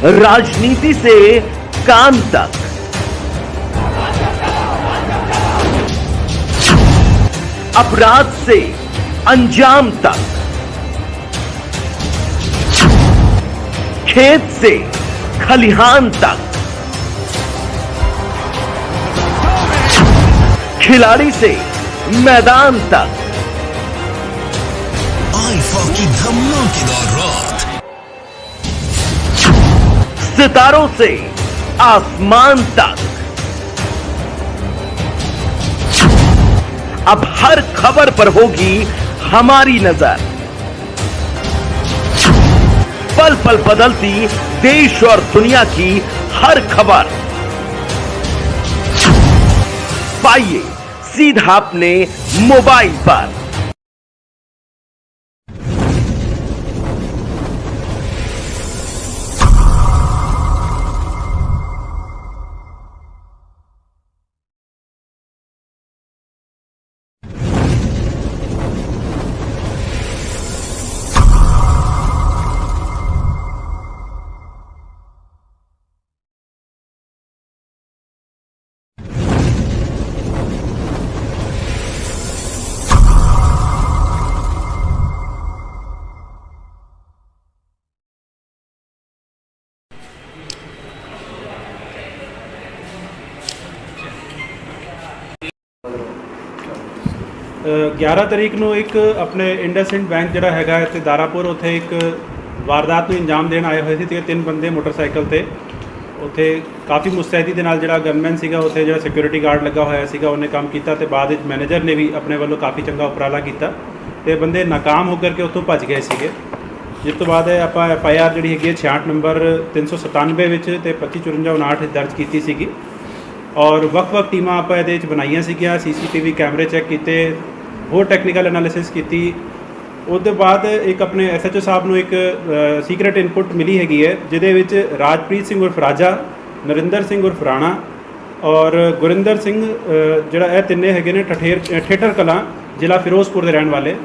राजनीति से काम तक, अपराध से अंजाम तक, खेत से खलिहान तक, खिलाड़ी से मैदान तक, आईफा की धमाकेदार रात, सितारों से आसमान तक, अब हर खबर पर होगी हमारी नजर। पल पल बदलती देश और दुनिया की हर खबर पाइए सीधा अपने मोबाइल पर। ग्यारह तरीक ਨੂੰ ਇੱਕ ਆਪਣੇ ਇੰਡਸਇੰਡ ਬੈਂਕ ਜਿਹੜਾ ਹੈਗਾ ਇੱਥੇ ਦਾਰਾਪੁਰ ਉੱਥੇ ਇੱਕ ਵਾਰਦਾਤ ਨੂੰ ਅੰਜਾਮ ਦੇਣ ਆਏ ਹੋਏ ਸੀ ਤੇ ਤਿੰਨ ਬੰਦੇ ਮੋਟਰਸਾਈਕਲ ਤੇ ਉੱਥੇ ਕਾਫੀ ਮੁਸਤੈਦੀ ਦੇ ਨਾਲ ਜਿਹੜਾ ਗਨਮੈਨ ਸੀਗਾ ਉੱਥੇ ਜਿਹੜਾ ਸਿਕਿਉਰਿਟੀ ਗਾਰਡ ਲੱਗਾ ਹੋਇਆ ਸੀਗਾ ਉਹਨੇ ਕੰਮ ਕੀਤਾ ਤੇ ਬਾਅਦ ਵਿੱਚ ਮੈਨੇਜਰ ਨੇ ਵੀ ਆਪਣੇ ਵੱਲੋਂ ਕਾਫੀ ਚੰਗਾ ਉਪਰਾਲਾ ਕੀਤਾ ਤੇ ਬੰਦੇ ਨਾਕਾਮ ਹੋ ਕਰਕੇ ਉੱਥੋਂ ਭੱਜ ਗਏ ਸੀਗੇ। ਜਿਸ ਤੋਂ ਬਾਅਦ ਆਪਾਂ FIR ਜਿਹੜੀ ਹੈਗੀ 66 ਨੰਬਰ 397 ਵਿੱਚ ਤੇ 255459 ਦਰਜ ਕੀਤੀ ਸੀਗੀ ਔਰ ਵੱਖ-ਵੱਖ ਟੀਮਾਂ ਆਪਾਂ ਇਹਦੇ ਵਿੱਚ ਬਣਾਈਆਂ ਸੀਗੀਆਂ। CCTV ਕੈਮਰੇ ਚੈੱਕ ਕੀਤੇ, ਹੋਰ ਟੈਕਨੀਕਲ ਐਨਾਲਿਸਿਸ ਕੀਤੀ। ਉਹਦੇ ਬਾਅਦ ਇੱਕ ਆਪਣੇ SHO ਸਾਹਿਬ ਨੂੰ ਇੱਕ ਸੀਕ੍ਰੇਟ ਇਨਪੁਟ ਮਿਲੀ ਹੈਗੀ ਹੈ ਜਿਹਦੇ ਵਿੱਚ ਰਾਜਪ੍ਰੀਤ ਸਿੰਘ ਉਰਫ ਰਾਜਾ, ਨਰਿੰਦਰ ਸਿੰਘ ਉਰਫ ਰਾਣਾ ਔਰ ਗੁਰਿੰਦਰ ਸਿੰਘ ਜਿਹੜਾ ਇਹ ਤਿੰਨੇ ਹੈਗੇ ਨੇ ਠੇਠਰ ਕਲਾਂ ਜ਼ਿਲ੍ਹਾ ਫਿਰੋਜ਼ਪੁਰ ਦੇ ਰਹਿਣ ਵਾਲੇ।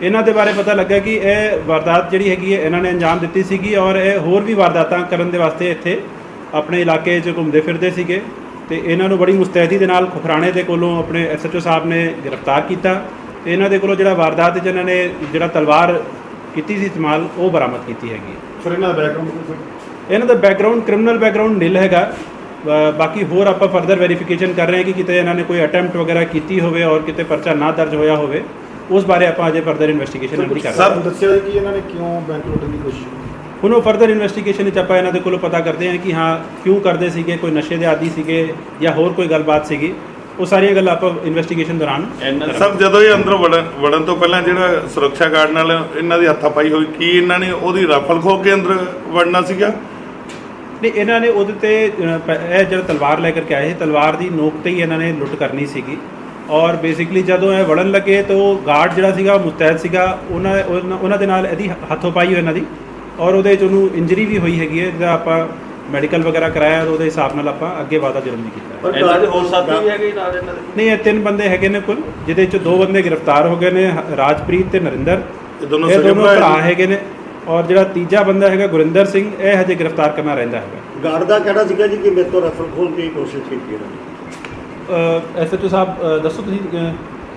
ਇਹਨਾਂ ਦੇ ਬਾਰੇ ਪਤਾ ਲੱਗਾ ਕਿ ਇਹ ਵਾਰਦਾਤ ਜਿਹੜੀ ਹੈਗੀ ਹੈ ਇਹਨਾਂ ਨੇ ਅੰਜਾਮ ਦਿੱਤੀ ਸੀਗੀ ਔਰ ਇਹ ਹੋਰ ਵੀ ਵਾਰਦਾਤਾਂ ਕਰਨ ਦੇ ਵਾਸਤੇ ਇੱਥੇ ਆਪਣੇ ਇਲਾਕੇ 'ਚ ਘੁੰਮਦੇ ਫਿਰਦੇ ਸੀਗੇ ਤੇ ਇਹਨਾਂ ਨੂੰ ਬੜੀ ਮੁਸਤੈਦੀ ਦੇ ਨਾਲ ਖੁਖਰਾਣੇ ਦੇ ਕੋਲੋਂ ਆਪਣੇ SHO ਸਾਹਿਬ ਨੇ ਗ੍ਰਿਫਤਾਰ ਕੀਤਾ ਤੇ ਇਹਨਾਂ ਦੇ ਕੋਲੋਂ ਜਿਹੜਾ ਵਾਰਦਾਤ 'ਚ ਇਹਨਾਂ ਨੇ ਜਿਹੜਾ ਤਲਵਾਰ ਕੀਤੀ ਸੀ ਇਸਤੇਮਾਲ ਉਹ ਬਰਾਮਦ ਕੀਤੀ ਹੈਗੀ। ਸਰ ਇਹਨਾਂ ਦਾ ਬੈਕਗਰਾਊਂਡ ਕ੍ਰਿਮੀਨਲ ਬੈਕਗਰਾਊਂਡ ਨਿਲ ਹੈਗਾ। ਬਾਕੀ ਹੋਰ ਆਪਾਂ ਫਰਦਰ ਵੈਰੀਫਿਕੇਸ਼ਨ ਕਰ ਰਹੇ ਹਾਂ ਕਿ ਕਿਤੇ ਇਹਨਾਂ ਨੇ ਕੋਈ ਅਟੈਂਪਟ ਵਗੈਰਾ ਕੀਤੀ ਹੋਵੇ ਔਰ ਕਿਤੇ ਪਰਚਾ ਨਾ ਦਰਜ ਹੋਇਆ ਹੋਵੇ, ਉਸ ਬਾਰੇ ਆਪਾਂ ਅਜੇ ਫਰਦਰ ਇਨਵੈਸਟੀਗੇਸ਼ਨ ਨਹੀਂ ਕਰ ਰਹੇ। ਸਰ ਦੱਸਿਆ ਕਿ ਇਹਨਾਂ ਨੇ ਕਿਉਂ ਬੈਂਕ ਲੁੱਟਣ ਦੀ ਕੋਸ਼ਿਸ਼ ਕੀਤੀ? ਹੁਣ ਉਹ ਫਰਦਰ ਇਨਵੈਸਟੀਗੇਸ਼ਨ ਵਿੱਚ ਆਪਾਂ ਇਹਨਾਂ ਦੇ ਕੋਲੋਂ ਪਤਾ ਕਰਦੇ ਹਾਂ ਕਿ ਹਾਂ ਕਿਉਂ ਕਰਦੇ ਸੀਗੇ, ਕੋਈ ਨਸ਼ੇ ਦੇ ਆਦੀ ਸੀਗੇ ਜਾਂ ਹੋਰ ਕੋਈ ਗੱਲਬਾਤ ਸੀਗੀ। ਉਹ ਸਾਰੀਆਂ ਗੱਲਾਂ ਆਪਾਂ ਇਨਵੈਸਟੀਗੇਸ਼ਨ ਦੌਰਾਨ ਸਭ ਜਦੋਂ ਇਹ ਅੰਦਰ ਵੜਨ ਤੋਂ ਪਹਿਲਾਂ ਜਿਹੜਾ ਸੁਰੱਖਿਆ ਗਾਰਡ ਨਾਲ ਇਹਨਾਂ ਦੀ ਹੱਥਾਪਾਈ ਹੋਈ, ਕੀ ਇਹਨਾਂ ਨੇ ਉਹਦੀ ਰਾਫਲ ਖੋ ਕੇ ਅੰਦਰ ਵੜਨਾ ਸੀਗਾ? ਨਹੀਂ, ਇਹਨਾਂ ਨੇ ਉਹਦੇ ਤੇ ਇਹ ਜਿਹੜਾ ਤਲਵਾਰ ਲੈ ਕਰਕੇ ਆਏ ਸੀ, ਤਲਵਾਰ ਦੀ ਨੋਕ ਤੇ ਹੀ ਇਹਨਾਂ ਨੇ ਲੁੱਟ ਕਰਨੀ ਸੀਗੀ ਔਰ ਬੇਸਿਕਲੀ ਜਦੋਂ ਇਹ ਵੜਨ ਲੱਗੇ ਤਾਂ ਉਹ ਗਾਰਡ ਜਿਹੜਾ ਸੀਗਾ ਮੁਸਤੈਦ ਸੀਗਾ, ਉਹਨਾਂ ਦੇ ਨਾਲ ਇਹਦੀ ਹੱਥੋਂ ਪਾਈ ਹੋਈ ਇਹਨਾਂ ਦੀ ਔਰ ਉਹਦੇ 'ਚ ਉਹਨੂੰ ਇੰਜਰੀ ਵੀ ਹੋਈ ਹੈਗੀ ਹੈ। ਜਿਹਦਾ ਆਪਾਂ ਮੈਡੀਕਲ ਵਗੈਰਾ ਕਰਾਇਆ ਉਹਦੇ ਹਿਸਾਬ ਨਾਲ ਆਪਾਂ ਅੱਗੇ ਵਾਧਾ ਜੁਰਮ ਨਹੀਂ ਕੀਤਾ। ਇਹਨਾਂ ਦੇ ਹੋਰ ਸਾਥੀ ਵੀ ਹੈਗੇ ਨਾਲ ਇਹਨਾਂ ਦੇ? ਨਹੀਂ, ਇਹ ਤਿੰਨ ਬੰਦੇ ਹੈਗੇ ਨੇ ਕੁੱਲ, ਜਿਹਦੇ 'ਚ ਦੋ ਬੰਦੇ ਗ੍ਰਿਫਤਾਰ ਹੋ ਗਏ ਨੇ, ਰਾਜਪ੍ਰੀਤ ਤੇ ਨਰਿੰਦਰ। ਇਹ ਦੋਨੋਂ ਭਰਾ ਹੈਗੇ ਨੇ ਔਰ ਜਿਹੜਾ ਤੀਜਾ ਬੰਦਾ ਹੈਗਾ ਗੁਰਿੰਦਰ ਸਿੰਘ, ਇਹ ਹਜੇ ਗ੍ਰਿਫਤਾਰ ਕਰਨਾ ਰਹਿੰਦਾ ਹੈਗਾ। ਗਾਰਡ ਦਾ ਕਹਿਣਾ ਸੀਗਾ ਜੀ ਕਿ ਮੇਰੇ ਤੋਂ ਰਫਲ ਖੋਲ ਦੀ ਕੋਸ਼ਿਸ਼ ਕੀਤੀ ਇਹਨਾਂ ਨੇ। SHO ਸਾਹਿਬ ਦੱਸੋ ਤੁਸੀਂ।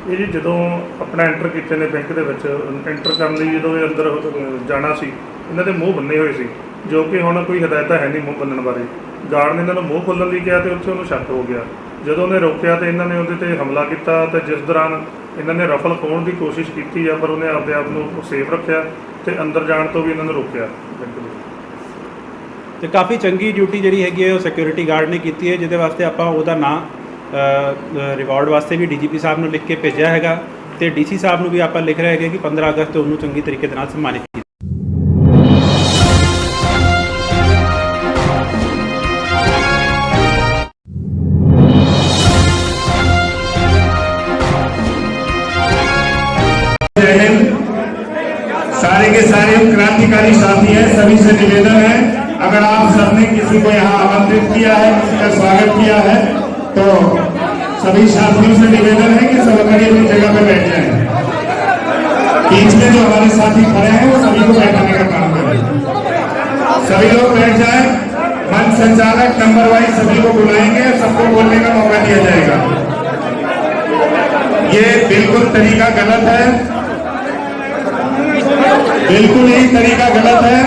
ਇਹ ਜੀ ਜਦੋਂ ਆਪਣਾ ਐਂਟਰ ਕੀਤੇ ਨੇ ਬੈਂਕ ਦੇ ਵਿੱਚ, ਐਂਟਰ ਕਰਨ ਲਈ ਜਦੋਂ ਇਹ ਅੰਦਰ ਜਾਣਾ ਸੀ, ਇਹਨਾਂ ਦੇ ਮੂੰਹ ਬੰਨੇ ਹੋਏ ਸੀ, ਜੋ ਕਿ ਹੁਣ ਕੋਈ ਹਦਾਇਤਾਂ ਹੈ ਨਹੀਂ ਮੂੰਹ ਬੰਨਣ ਬਾਰੇ। ਗਾਰਡ ਨੇ ਇਹਨਾਂ ਨੂੰ ਮੂੰਹ ਖੋਲ੍ਹਣ ਲਈ ਕਿਹਾ ਤੇ ਉੱਥੇ ਉਹਨੂੰ ਸ਼ੱਕ ਹੋ ਗਿਆ। ਜਦੋਂ ਉਹਨੇ ਰੋਕਿਆ ਤੇ ਇਹਨਾਂ ਨੇ ਉਹਦੇ ਤੇ ਹਮਲਾ ਕੀਤਾ ਤੇ ਜਿਸ ਦੌਰਾਨ ਇਹਨਾਂ ਨੇ ਰਫਲ ਖੋਹਣ ਦੀ ਕੋਸ਼ਿਸ਼ ਕੀਤੀ ਆ, ਪਰ ਉਹਨੇ ਆਪਣੇ ਆਪ ਨੂੰ ਸੇਫ ਰੱਖਿਆ ਤੇ ਅੰਦਰ ਜਾਣ ਤੋਂ ਵੀ ਇਹਨਾਂ ਨੂੰ ਰੋਕਿਆ। ਤੇ ਕਾਫੀ ਚੰਗੀ ਡਿਊਟੀ ਜਿਹੜੀ ਹੈਗੀ ਹੈ ਉਹ ਸਿਕਿਉਰਿਟੀ ਗਾਰਡ ਨੇ ਕੀਤੀ ਹੈ, ਜਿਹਦੇ ਵਾਸਤੇ ਆਪਾਂ ਉਹਦਾ ਨਾਂ ਰਿਵਾਰਡ ਵਾਸਤੇ ਵੀ DGP ਸਾਹਿਬ ਨੂੰ ਲਿਖ ਕੇ ਭੇਜਿਆ ਹੈਗਾ ਤੇ DC ਸਾਹਿਬ ਨੂੰ ਵੀ ਆਪਾਂ ਲਿਖ ਰਹੇ ਹੈਗੇ ਕਿ 15 ਅਗਸਤ ਉਹਨੂੰ ਚੰਗੀ ਤਰੀਕੇ ਦੇ ਨਾਲ ਸਨਮਾਨਿਤ ਕੀਤਾ। सारे के सारे क्रांतिकारी साथी हैं, सभी से निवेदन है, अगर आप सबने किसी को यहाँ आमंत्रित किया है, किसी का स्वागत किया है, तो सभी साथियों से निवेदन है कि सब अपनी अपनी जगह पे बैठ जाएं। बीच में जो हमारे साथी खड़े हैं वो सभी को बैठाने का काम करें। सभी लोग बैठ जाएं। मंच संचालक नंबर वाइज सभी को बुलाएंगे, सबको बोलने का मौका दिया जाएगा। ये बिल्कुल तरीका गलत है, बिल्कुल ही तरीका गलत है।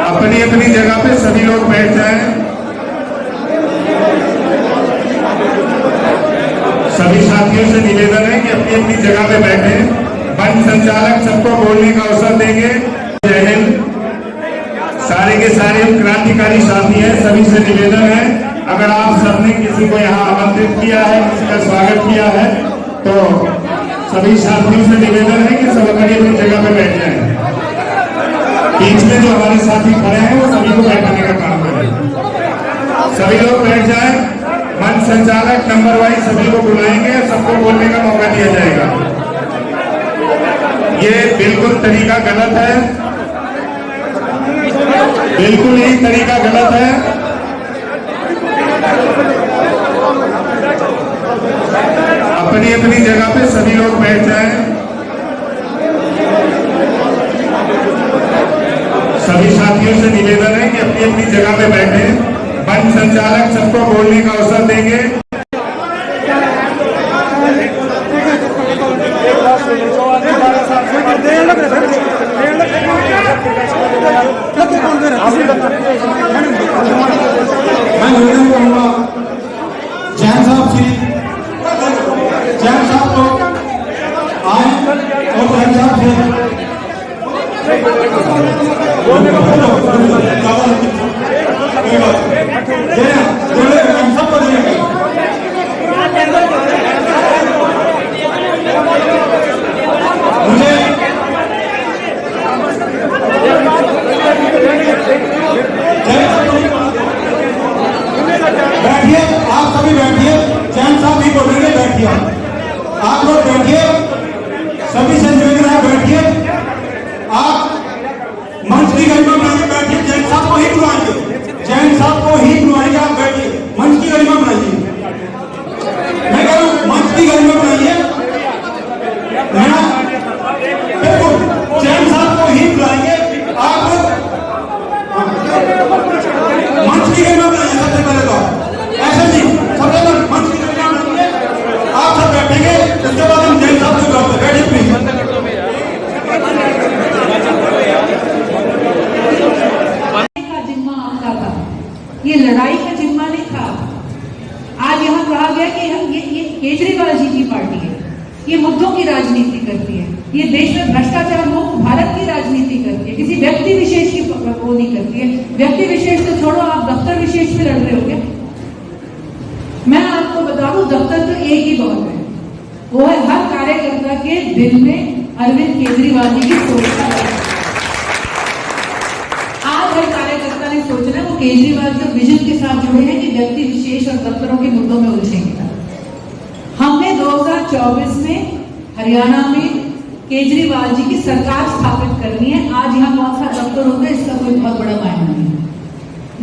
अपनी अपनी जगह पे सभी लोग बैठ जाएं। सभी साथियों से निवेदन है कि अपनी अपनी जगह पे बैठे। मंच संचालक सबको बोलने का अवसर देंगे। जय हिंद। सारे के सारे क्रांतिकारी साथी हैं, सभी से निवेदन है, अगर आप सबने किसी को यहाँ आमंत्रित किया है, किसी का स्वागत किया है, तो सभी साथियों से निवेदन है कि सब अपनी अपनी जगह पे बैठ जाएं। बीच में जो हमारे साथी खड़े हैं वो सभी को बैठाने का काम करें। सभी लोग बैठ जाएं। मंच संचालक नंबर वाइज सभी को बुलाएंगे, सबको बोलने का मौका दिया जाएगा। ये बिल्कुल तरीका गलत है, बिल्कुल ही तरीका गलत है। अपनी अपनी जगह पे सभी लोग बैठ जाएं। सभी साथियों से निवेदन है कि अपनी अपनी जगह पे बैठे। मंच संचालक सबको बोलने का अवसर देंगे। मैं निवेदन करूंगा जैन साहब से, जैन साहब लोग आए और जैन साहब से बैठिए, आप सभी बैठिए। जैन साहब भी बोलेंगे, बैठिए। आप लोग बैठिए, सभी से निवेदन है, बैठिए। आप मंच की गरिमा बनाइए, बैठिए। जैन साहब को ही बुलाएंगे, जैन साहब को ही बुलाएंगे, आप बैठिए। मंच की गरिमा बनाइए, मैं कह रहा हूं मंच की गरिमा बनाइए। बिल्कुल जैन साहब को ही बुलाएंगे, आप मंच की गरिमा बनाइए। सबसे पहले तो ऐसे नहीं, सबसे पहले मंच की गरिमा बनाइए, आप सब बैठेंगे, उसके बाद हम जैन साहब को बुलाते। बैठिए प्लीज। ये लड़ाई का जिम्मा नहीं था। आज यहाँ कहा गया कि ये केजरीवाल जी की पार्टी है, ये मुद्दों की राजनीति करती है, ये देश में भ्रष्टाचार मुक्त भारत की राजनीति करती है, किसी व्यक्ति विशेष की वो नहीं करती है। व्यक्ति विशेष तो छोड़ो, आप दफ्तर विशेष पे लड़ रहे हो क्या? मैं आपको बता दूं, दफ्तर तो एक ही बहुत है, वो है हर कार्यकर्ता के दिल में अरविंद केजरीवाल जी की सोच। आज हर कार्यकर्ता ने सोचना है वो केजरीवाल के विजन के साथ जुड़े हैं कि व्यक्ति विशेष और दफ्तरों के मुद्दों में उलझेंगे। हमने 2024 में हरियाणा में केजरीवाल जी की सरकार स्थापित करनी है। आज यहाँ कौन सा दफ्तर होगा इसका कोई बहुत बड़ा मायना नहीं है।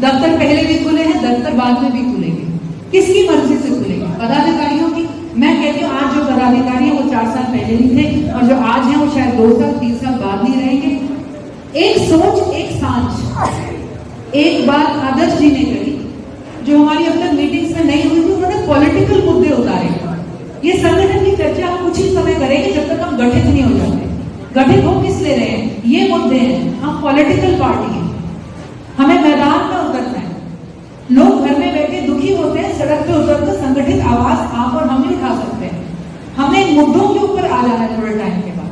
दफ्तर पहले भी खुले हैं, दफ्तर बाद में भी खुलेंगे। किसकी मर्जी से खुलेंगे? पदाधिकारियों की। मैं कहती हूँ आज जो पदाधिकारी हैं वो 4 साल पहले नहीं थे, और जो आज हैं वो शायद 2 साल 3 साल बाद नहीं रहेंगे। एक सोच, एक सांच। एक बात आदर्श जी ने कही जो हमारी अब तक मीटिंग्स में नहीं हुई थी, उन्होंने पॉलिटिकल मुद्दे उतारे। ये संगठन की चर्चा हम कुछ ही समय करेंगे जब तक हम गठित नहीं हो जाते। गठित हो किस ले रहे हैं? ये मुद्दे हैं, हम पॉलिटिकल पार्टी हैं, हमें मैदान में उतरना है। लोग घर में बैठे दुखी होते हैं, सड़क पे उतरकर संगठित आवाज आप और हम ही उठा सकते हैं। हमें मुद्दों के ऊपर आ जाना है थोड़े टाइम के बाद,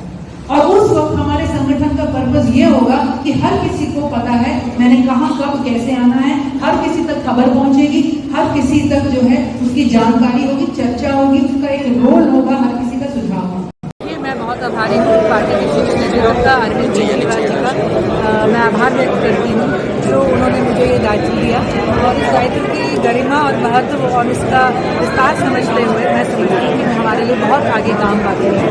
और उस वक्त हमारे संगठन का पर्पस ये होगा कि हर किसी को पता है मैंने कहां कब कैसे आना है, हर किसी तक खबर पहुंचेगी, हर किसी तक जो है उसकी जानकारी होगी, चर्चा होगी, उसका एक रोल होगा, हर किसी का सुझाव होगा। मैं बहुत आभारी हूँ पार्टी विशेष नेतृत्व अरविंद केजरीवाल जी का। मैं आभार व्यक्त करती हूँ जो उन्होंने मुझे ये दायित्व दिया, और इस दायित्व की गरिमा और महत्व और इसका विस्तार समझते हुए मैं समझती हूँ कि हमारे लिए बहुत आगे काम बाकी है।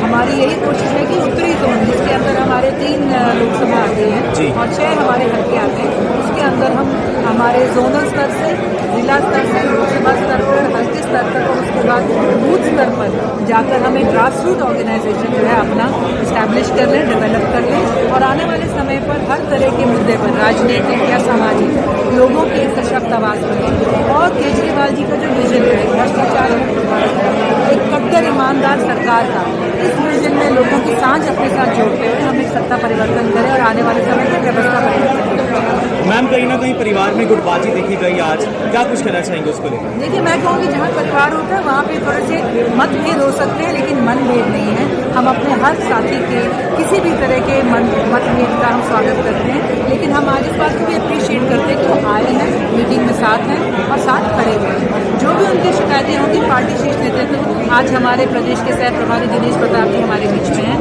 हमारी यही कोशिश है कि उत्तरी जोन जिसके अंदर हमारे 3 लोकसभा आते हैं और 6 हमारे हल्के आते हैं, उसके अंदर हम हमारे जोनल स्तर से, जिला स्तर से, लोकसभा स्तर पर, हल्के स्तर तक और उसके बाद बूथ स्तर पर जाकर हम एक ग्रास रूट ऑर्गेनाइजेशन जो है अपना इस्टेब्लिश कर लें, डेवलप कर लें और आने वाले समय पर हर तरह के मुद्दे पर राजनीतिक या सामाजिक लोगों के सशक्त आवाज़ बने। और केजरीवाल जी का जो विजन है भ्रष्टाचार एक कट्टर ईमानदार सरकार का, इस विजन में लोगों की सांझ अपने साथ जोड़ते हुए हम एक सत्ता परिवर्तन करें और आने वाले समय में व्यवस्था परिवर्तन करें। मैम कहीं ना कहीं परिवार में गुटबाजी देखी गई आज, क्या कुछ कहना चाहेंगे उसको लेकर? देखिए, मैं कहूँगी जहाँ परिवार होता है वहाँ पे थोड़े से मतभेद हो सकते हैं, लेकिन मनभेद नहीं है। हम अपने हर साथी के किसी भी तरह के मतभेद का हम स्वागत करते हैं, लेकिन हम आज इस बात को भी अप्रिशिएट करते हैं कि वो आए हैं, मीटिंग में साथ हैं और साथ खड़े हुए हैं। जो भी उनकी शिकायतें होंगी पार्टी शीर्ष नेतृत्व, आज हमारे प्रदेश के सह प्रभारी दिनेश प्रताप जी हमारे बीच में हैं,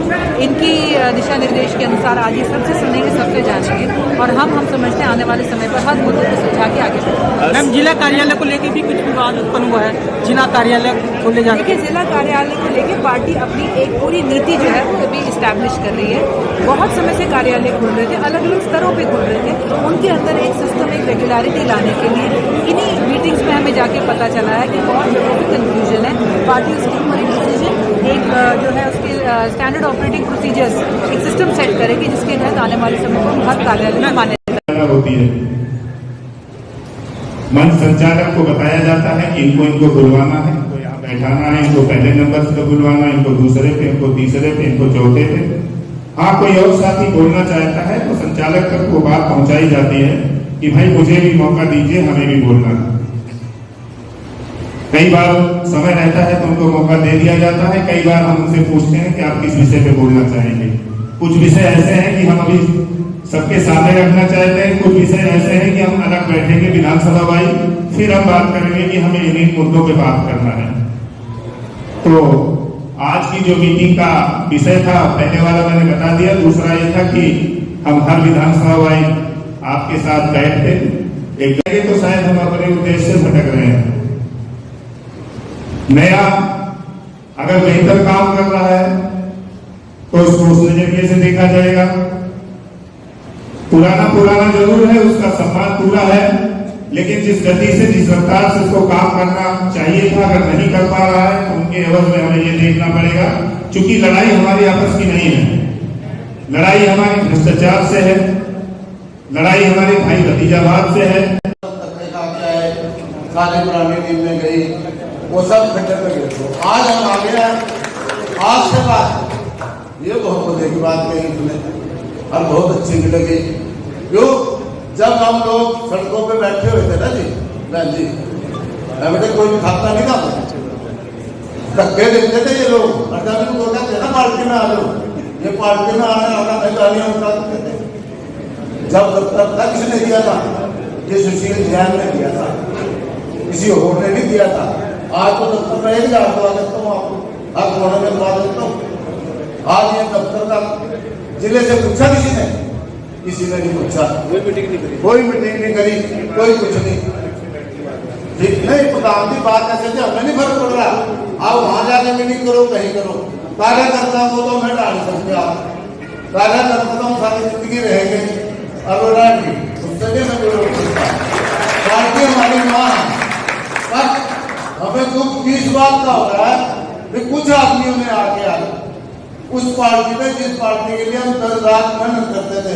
इनकी दिशा निर्देश के अनुसार आज ये सबसे सुनेंगे, सबसे जानेंगे और हम समझते हैं आने वाले समय पर हर मुद्दे को सुलझा के आगे बढ़ेंगे। मैम जिला कार्यालय को लेकर भी कुछ विवाद उत्पन्न हुआ है, जिला कार्यालय खोले जाने। देखिए, जिला कार्यालय को लेकर पार्टी अपनी एक पूरी नीति जो है वो अभी इस्टेब्लिश कर रही है। बहुत समय से कार्यालय खुल रहे थे, अलग अलग स्तरों पे खुल रहे थे, उनके अंदर एक सिस्टम, एक रेगुलरिटी लाने के लिए इन्हीं मीटिंग्स में हमें जाके पता चला है कि बहुत लोगों की कन्फ्यूजन है। पार्टी उसके ऊपर एक डिसीजन, एक जो है उसके स्टैंडर्ड ऑपरेटिंग प्रोसीजर्स, एक सिस्टम सेट करेगी जिसके तहत आने वाले समय में हर कार्यालय में मान्यता होती है। मंच संचालक को बताया जाता है कि इनको बुलवाना है, इनको यहाँ बैठाना है, इनको पहले नंबर से बुलवाना, इनको दूसरे पे, इनको तीसरे पे, इनको चौथे पे। हाँ, कोई और साथी बोलना चाहता है तो संचालक तक वो बात पहुंचाई जाती है कि भाई मुझे भी मौका दीजिए, हमें भी बोलना है। कई बार समय रहता है तो उनको मौका दे दिया जाता है। कई बार हम उनसे पूछते हैं कि आप किस विषय पे बोलना चाहेंगे। कुछ विषय ऐसे हैं कि हम अभी सबके सामने रखना चाहते हैं, कुछ विषय ऐसे हैं कि हम अलग बैठेंगे विधानसभा वाई, फिर हम बात करेंगे कि हमें इन्हीं मुद्दों पे बात करना है। तो आज की जो मीटिंग का विषय था, पहले वाला मैंने बता दिया, दूसरा ये था कि हम हर विधानसभा वाई आपके साथ बैठते एक जगह, तो शायद हम अपने उद्देश्य से भटक रहे हैं। नया अगर बेहतर काम कर रहा है तो उसको उस नजरिए से देखा जाएगा। पुराना जरूर है, उसका सम्मान पूरा है, लेकिन जिस गति से, जिस रफ्तार से उसको काम करना चाहिए था, अगर नहीं कर पा रहा है तो उनके एवज में हमें ये देखना पड़ेगा। क्योंकि लड़ाई हमारी आपस की नहीं है, लड़ाई हमारी भ्रष्टाचार से है, लड़ाई हमारे भाई भतीजावाद से है। सारे पुराने दिन में गई, वो सब खट्टर में गए। आज हम आ गए, आज से बात ये बहुत बड़े की बात कही तुमने और बहुत अच्छी भी लगी। क्यों? जब हम लोग सड़कों पे बैठे हुए थे ना जी, बहन जी, बेटे कोई भी खाता नहीं था, धक्के देते थे ये लोग। अगर तो कहते थे ना पार्टी में आ जाओ, ये पार्टी में आने वाला नहीं गालियां उठाते थे। जब दफ्तर था किसी ने दिया था, ये सुशील जैन ने दिया था, किसी और ने नहीं दिया था। आज तो दफ्तर में 1000 दवा देता हूँ आपको, आप कोने में दवा देता हूँ। आज ये दफ्तर का जिले से पूछा किसी ने नहीं पूछा, कोई मीटिंग नहीं करी, कोई कुछ नहीं। ठीक नहीं, प्रधान की बात ऐसे हमें नहीं फर्क पड़ रहा। आप वहां जाके मीटिंग करो, कहीं करो। कार्यकर्ता को तो मैं डाल सकते, आप कार्यकर्ता तो सारी जिंदगी रहेंगे अरोड़ा की, उससे नहीं मैं बोलूँगा। पार्टी हमारी माँ है, हमें दुख किस बात का हो रहा है कि कुछ आदमियों ने आके आ उस पार्टी में, जिस पार्टी के लिए हम 10 रात मेहनत करते थे,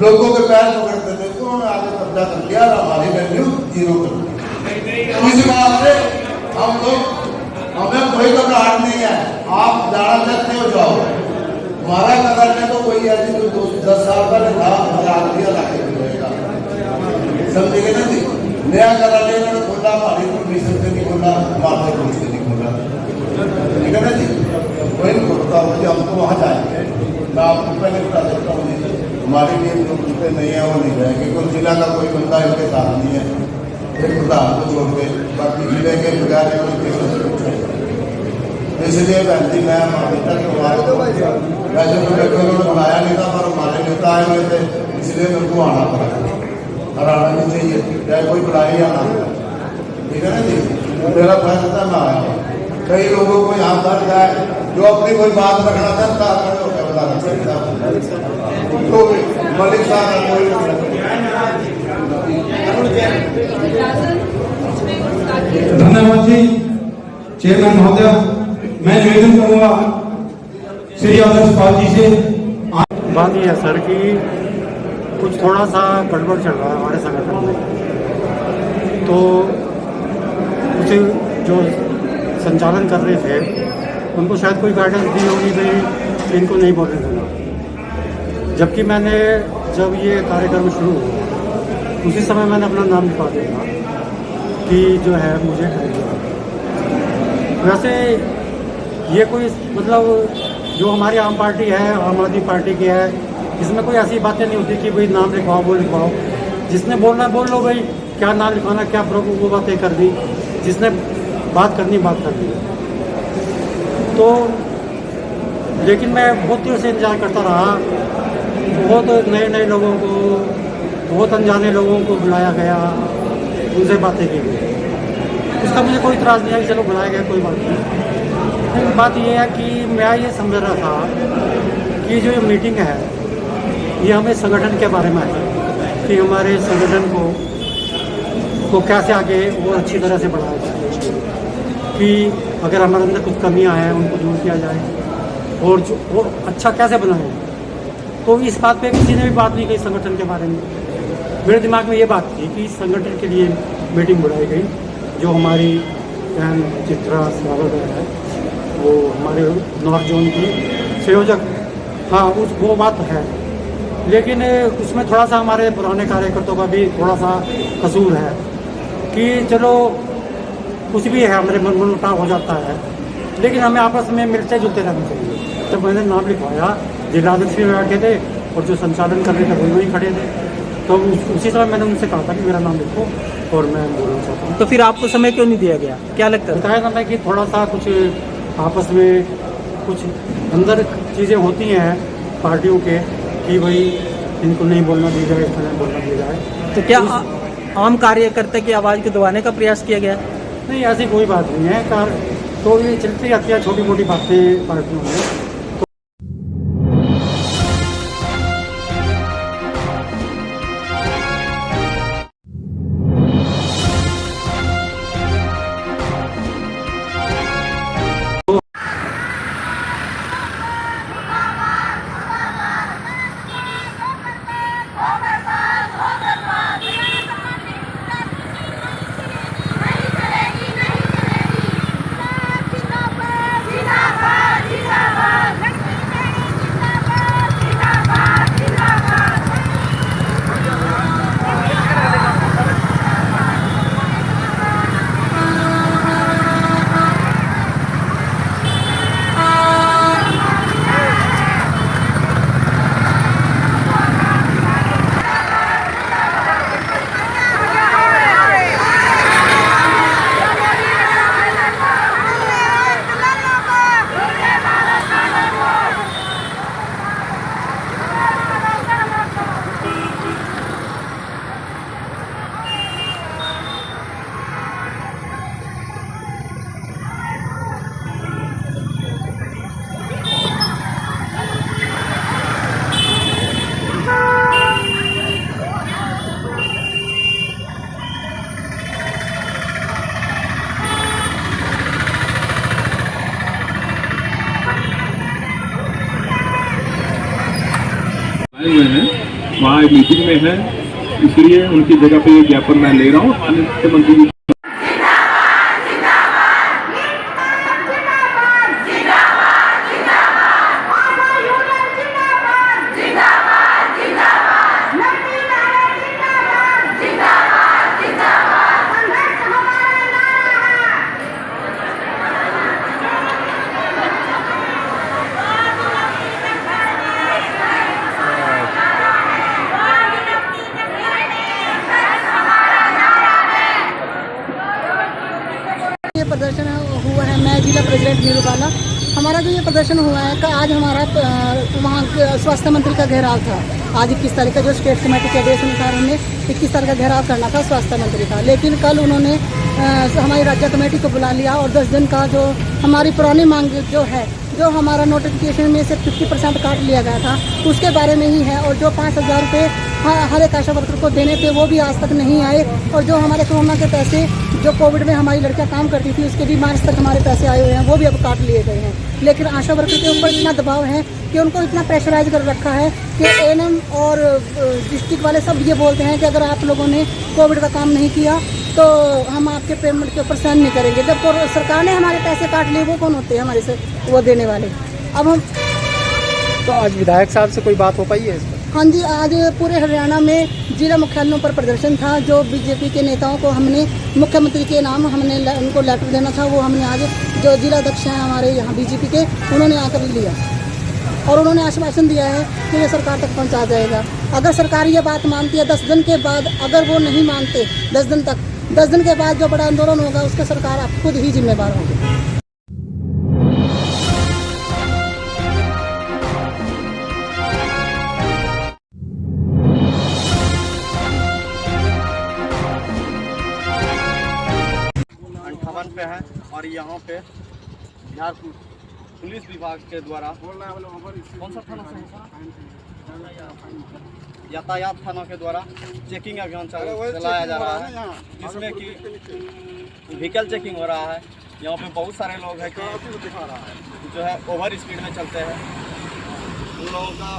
लोगों के पैर पकड़ते थे, तो उन्होंने आगे कब्जा कर लिया और हमारी वैल्यू 0 कर दी। इस बात से हम लोग, हमें कोई घबराहट नहीं है। आप जाना चाहते हो जाओ, हमारा कदर में तो कोई ऐसी जो 10 साल पहले था, हजार दिया लाके मिलेगा, समझेंगे ना जी। नया करा लेना खोला, हमारी परमिशन से नहीं खोला, हमारे पुलिस से नहीं खोला, ठीक है ना जी। कोई नहीं खोलता हूँ कि हम तो वहाँ जाएंगे। मैं आपको पहले बता देता हूँ जी, हमारे लिए जो कुत्ते नहीं है वो नहीं जाएंगे। कोई जिला का कोई बंदा इनके साथ नहीं है, एक प्रधान को छोड़ के बाकी जिले के बगैर इसलिए बहन जी मैं अभी तक वैसे तो मेरे को उन्होंने बुलाया नहीं था, पर हमारे नेता आए हुए थे, इसलिए मेरे को आना पड़ा और आना नहीं चाहिए, चाहे कोई बुलाए या ना। ठीक है ना जी, मेरा फैसला मैं आया। कई लोगों को यहाँ पर जाए जो अपनी कोई बात रखना चाहता है, तो मलिक साहब धन्यवाद जी। चेयरमैन महोदय, मैं निवेदन करूंगा श्री आदर्श पाल जी से। बात यह है सर कि कुछ थोड़ा सा गड़बड़ चल रहा है हमारे संगठन में, तो उसे जो संचालन कर रहे थे उनको शायद कोई गाइडेंस दी होगी भाई इनको नहीं बोलने देना, जबकि मैंने जब ये कार्यक्रम शुरू हुआ उसी समय मैंने अपना नाम लिखा दिया कि जो है मुझे वैसे ये कोई मतलब जो हमारी आम पार्टी है, आम आदमी पार्टी की है, इसमें कोई ऐसी बातें नहीं होती कि भाई नाम लिखवाओ वो लिखवाओ, जिसने बोलना बोल लो भाई, क्या नाम लिखवाना क्या प्रॉब्लम वो बातें कर दी, जिसने बात करनी बात कर दी। तो लेकिन मैं बहुत देर से इंतजार करता रहा, बहुत नए नए लोगों को, बहुत अनजाने लोगों को बुलाया गया, उनसे बातें की गई, उसका मुझे कोई इतराज़ नहीं है कि चलो बुलाया गया कोई बात नहीं। लेकिन बात यह है कि मैं ये समझ रहा था कि जो ये मीटिंग है ये हमें संगठन के बारे में है कि हमारे संगठन को कैसे आगे वो अच्छी तरह से बढ़ाया जाए, कि अगर हमारे अंदर कुछ कमियां हैं उनको दूर किया जाए और जो और अच्छा कैसे बनाए। तो इस बात पे किसी ने भी बात नहीं कही संगठन के बारे में। मेरे दिमाग में ये बात थी कि संगठन के लिए मीटिंग बुलाई गई, जो हमारी बहन चित्रा सावरकर है वो हमारे नॉर्थ जोन की संयोजक, हाँ वो बात है, लेकिन उसमें थोड़ा सा हमारे पुराने कार्यकर्ताओं का भी थोड़ा सा कसूर है कि चलो कुछ भी है हमारे मनमुटाव हो जाता है, लेकिन हमें आपस में मिलते जुलते रहना चाहिए। तो मैंने नाम लिखवाया, जिलाध्यक्ष भी बैठे थे और जो संचालन कर रहे थे वो वहीं खड़े थे, तो उसी समय मैंने उनसे कहा था कि मेरा नाम लिखो और मैं बोलना चाहता हूँ। तो फिर आपको समय क्यों नहीं दिया गया, क्या लगता है? बताया ना मैं कि थोड़ा सा कुछ आपस में कुछ अंदर चीज़ें होती हैं पार्टियों के कि भाई इनको नहीं बोलना दिया जाए, इसको नहीं बोलना दिया जाए। तो क्या आम कार्यकर्ता की आवाज़ को दबाने का प्रयास किया गया? नहीं, ऐसी कोई बात नहीं है, तो ये चलती रहती है छोटी मोटी बातें पार्टियों में। हुए हैं वहाँ एक मीटिंग में है, इसलिए उनकी जगह पे ये ज्ञापन मैं ले रहा हूँ। माननीय मुख्यमंत्री जी प्रदर्शन हुआ है, मैं जिला प्रेसिडेंट नीलूबाला। हमारा जो ये प्रदर्शन हुआ है का आज हमारा वहाँ स्वास्थ्य मंत्री का घेराव था। आज 21 तारीख का जो स्टेट कमेटी के आदेश अनुसार हमने 21 तारीख का घेराव करना था स्वास्थ्य मंत्री का, लेकिन कल उन्होंने हमारी राज्य कमेटी को बुला लिया और 10 दिन का जो हमारी पुरानी मांग जो है जो हमारा नोटिफिकेशन में से 50% काट लिया गया था उसके बारे में ही है। और जो 5,000 रुपये हर एक आशा वर्कर को देने थे वो भी आज तक नहीं आए। और जो हमारे कोरोना के पैसे जो कोविड में हमारी लड़कियां काम करती थी उसके भी मार्च तक हमारे पैसे आए हुए हैं, वो भी अब काट लिए गए हैं। लेकिन आशा वर्कर के ऊपर इतना दबाव है कि उनको इतना प्रेशराइज कर रखा है कि एएनएम और डिस्ट्रिक्ट वाले सब ये बोलते हैं कि अगर आप लोगों ने कोविड का काम नहीं किया तो हम आपके पेमेंट के ऊपर साइन नहीं करेंगे। जब सरकार ने हमारे पैसे काट लिए वो कौन होते हैं हमारे से वो देने वाले। अब हम तो आज विधायक साहब से कोई बात हो पाई है इस पर? हाँ जी, आज पूरे हरियाणा में जिला मुख्यालयों पर प्रदर्शन था। जो बीजेपी के नेताओं को हमने मुख्यमंत्री के नाम हमने उनको लेटर देना था वो हमने आज जो जिला अध्यक्ष हैं हमारे यहाँ बीजेपी के उन्होंने आकर लिया और उन्होंने आश्वासन दिया है कि ये सरकार तक पहुँचा जाएगा। अगर सरकार ये बात मानती है 10 दिन के बाद, अगर वो नहीं मानते 10 दिन के बाद जो बड़ा आंदोलन होगा उसका सरकार आप खुद ही जिम्मेवार होगी। पे है और यहाँ पे बिहार पुलिस विभाग के द्वारा कौन सा थाना से यातायात थाना के द्वारा चेकिंग अभियान चलाया जा रहा है, जिसमें कि व्हीकल चेकिंग हो रहा है। यहाँ पे बहुत सारे लोग हैं कि जो है ओवर स्पीड में चलते हैं, उन लोगों का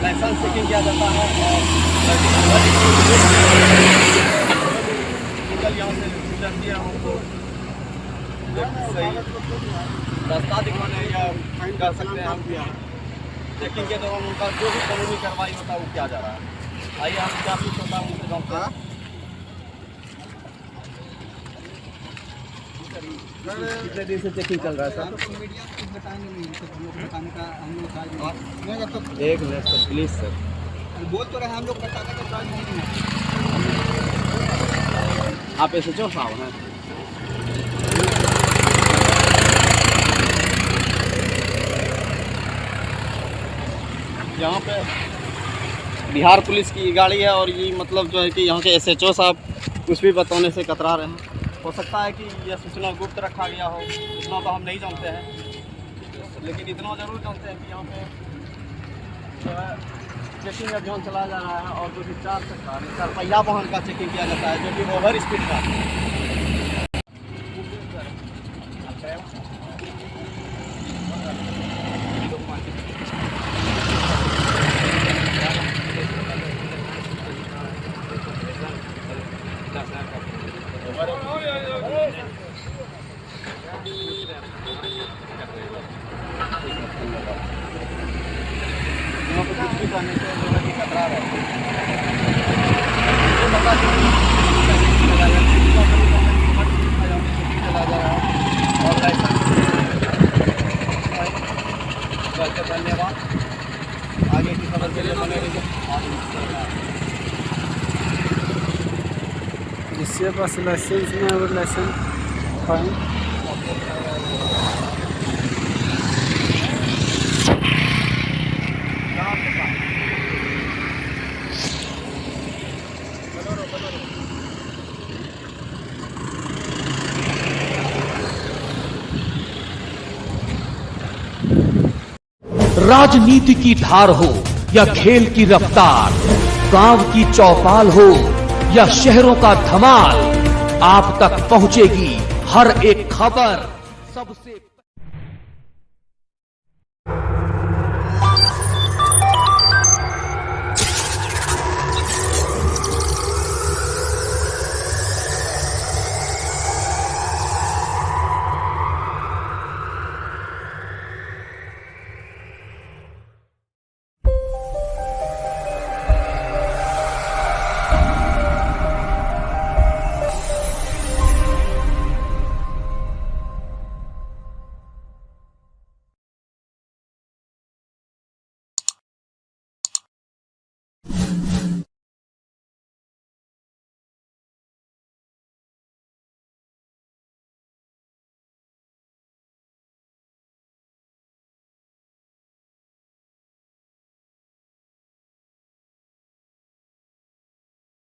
लाइसेंस चेकिंग किया जाता है और यहाँ से गुजरती है हमको सही रास्ता दिखाने या कर सकते हैं हम चेकिंग के दौरान उनका जो भी कानूनी कार्रवाई होता है वो किया जा रहा है। आइए हम क्या कुछ होता है उनसे जानते हैं। कितने दिन से चेकिंग चल रहा है सर? एक मिनट सर प्लीज सर, बोल तो रहे हम लोग बताने का ट्राई नहीं है। आप SHO साहब हैं? यहाँ पे बिहार पुलिस की गाड़ी है और ये मतलब जो है कि यहाँ के SHO साहब कुछ भी बताने से कतरा रहे हैं। हो सकता है कि यह सूचना गुप्त रखा गया हो, इतना तो हम नहीं जानते हैं, लेकिन इतना ज़रूर जानते हैं कि यहाँ पे जो है चेकिंग अभियान चलाया जा रहा है और जो कि 4 पहिया वाहन का चेकिंग किया जाता है जो कि ओवर स्पीड का। यहाँ पर कुछ भी करने से जो है कि खतरा रहता है और लाइसेंस धन्यवाद। आगे की खबर के लिए बने रहिए। जिसके पास लाइसेंस में और लाइसेंस राजनीति की धार हो या खेल की रफ्तार, गांव की चौपाल हो या शहरों का धमाल, आप तक पहुंचेगी हर एक खबर सबसे